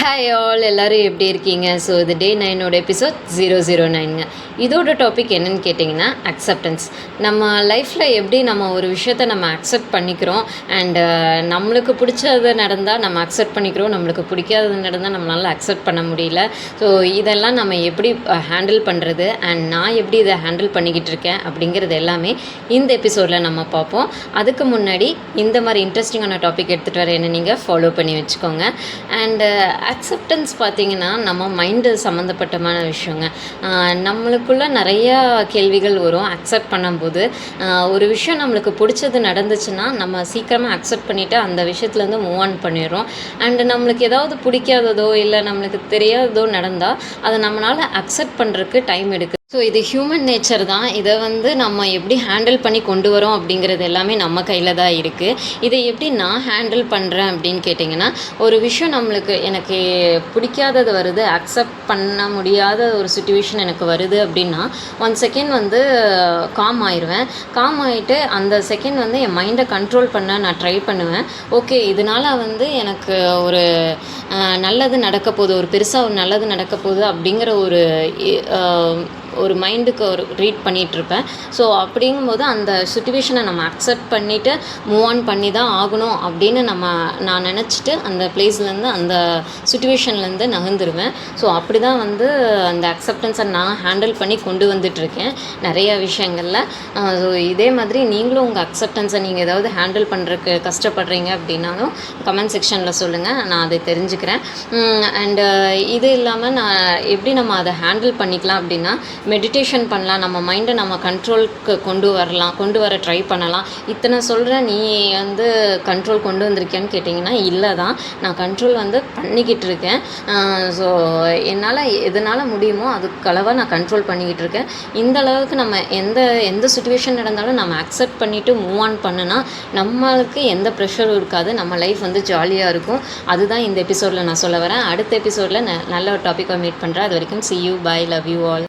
Hi all எல்லோரும் எப்படி இருக்கீங்க? ஸோ இது டே 9ஓட எபிசோட் 009ங்க. இதோட டாபிக் என்னென்னு கேட்டிங்கன்னா அக்செப்டன்ஸ். நம்ம லைஃப்பில் எப்படி நம்ம ஒரு விஷயத்த நம்ம அக்செப்ட் பண்ணிக்கிறோம் அண்டு நம்மளுக்கு பிடிச்சது நடந்தால் நம்ம அக்செப்ட் பண்ணிக்கிறோம், நம்மளுக்கு பிடிக்காதது நடந்தால் நம்மளால் அக்செப்ட் பண்ண முடியல. ஸோ இதெல்லாம் நம்ம எப்படி ஹேண்டில் பண்ணுறது அண்ட் நான் எப்படி இதை ஹேண்டில் பண்ணிக்கிட்டு இருக்கேன் அப்படிங்கிறது எல்லாமே இந்த எபிசோடில் நம்ம பார்ப்போம். அதுக்கு முன்னாடி இந்த மாதிரி இன்ட்ரெஸ்டிங்கான டாபிக் எடுத்துகிட்டு வர என்ன நீங்கள் ஃபாலோ பண்ணி வச்சுக்கோங்க. அண்டு அக்செப்டன்ஸ் பார்த்திங்கன்னா நம்ம மைண்டு சம்மந்தப்பட்டமான விஷயங்க. நம்மளுக்குள்ளே நிறையா கேள்விகள் வரும் அக்செப்ட் பண்ணும்போது. ஒரு விஷயம் நம்மளுக்கு பிடிச்சது நடந்துச்சுன்னா நம்ம சீக்கிரமாக அக்செப்ட் பண்ணிவிட்டு அந்த விஷயத்துலேருந்து மூவ் ஆன் பண்ணிடுறோம். அண்டு நம்மளுக்கு ஏதாவது பிடிக்காததோ இல்லை நம்மளுக்கு தெரியாததோ நடந்தால் அதை நம்மளால் அக்செப்ட் பண்ணுறதுக்கு டைம் எடுக்குது. ஸோ இது ஹியூமன் நேச்சர் தான். இதை நம்ம எப்படி ஹேண்டில் பண்ணி கொண்டு வரோம் அப்படிங்கிறது எல்லாமே நம்ம கையில் தான் இருக்குது. இதை எப்படி நான் ஹேண்டில் பண்ணுறேன் அப்படின்னு கேட்டிங்கன்னா, ஒரு விஷயம் எனக்கு பிடிக்காதது வருது, அக்செப்ட் பண்ண முடியாத ஒரு சுச்சுவேஷன் எனக்கு வருது அப்படின்னா 1 செகண்ட் காம் ஆயிடுவேன். காம் ஆகிட்டு அந்த செகண்ட் என் மைண்டை கண்ட்ரோல் பண்ண நான் ட்ரை பண்ணுவேன். ஓகே, இதனால் எனக்கு ஒரு நல்லது நடக்க போகுது, ஒரு பெருசாக ஒரு நல்லது நடக்க போகுது அப்படிங்கிற ஒரு மைண்டுக்கு ஒரு ரீட் பண்ணிகிட்ருப்பேன். ஸோ அப்படிங்கும்போது அந்த சுச்சுவேஷனை நம்ம அக்செப்ட் பண்ணிவிட்டு மூவ் ஆன் பண்ணி தான் ஆகணும் அப்படின்னு நான் நினச்சிட்டு அந்த பிளேஸ்லேருந்து அந்த சுச்சுவேஷன்லேருந்து நகர்ந்துருவேன். ஸோ அப்படி தான் அந்த அக்செப்டன்ஸை நான் ஹேண்டில் பண்ணி கொண்டு வந்துட்டுருக்கேன் நிறைய விஷயங்களில். ஸோ இதே மாதிரி நீங்களும் உங்கள் அக்செப்டன்ஸை நீங்கள் ஏதாவது ஹேண்டில் பண்ணுறதுக்கு கஷ்டப்படுறீங்க அப்படின்னாலும் கமெண்ட் செக்ஷனில் சொல்லுங்கள், நான் அதை தெரிஞ்சுக்கிறேன். அண்டு இது இல்லாமல் நான் எப்படி நம்ம அதை ஹேண்டில் பண்ணிக்கலாம் அப்படின்னா, மெடிடேஷன் பண்ணலாம், நம்ம மைண்டை நம்ம கண்ட்ரோலுக்கு கொண்டு வர ட்ரை பண்ணலாம். இத்தனை சொல்கிறேன், நீ கண்ட்ரோல் கொண்டு வந்திருக்கேன்னு கேட்டிங்கன்னா இல்லை தான், நான் கண்ட்ரோல் பண்ணிக்கிட்டு இருக்கேன். ஸோ என்னால் எதனால் முடியுமோ அதுக்களவாக நான் கண்ட்ரோல் பண்ணிக்கிட்டு இருக்கேன். இந்த அளவுக்கு நம்ம எந்த சுச்சுவேஷன் நடந்தாலும் நம்ம அக்செப்ட் பண்ணிவிட்டு மூவ் ஆன் பண்ணுனா நம்மளுக்கு எந்த ப்ரெஷரும் இருக்காது, நம்ம லைஃப் ஜாலியாக இருக்கும். அதுதான் இந்த எபிசோடில் நான் சொல்ல வரேன். அடுத்த எபிசோடில் நல்ல ஒரு டாப்பிக்கை மீட் பண்ணுறேன். அது வரைக்கும் see you, bye, love you all.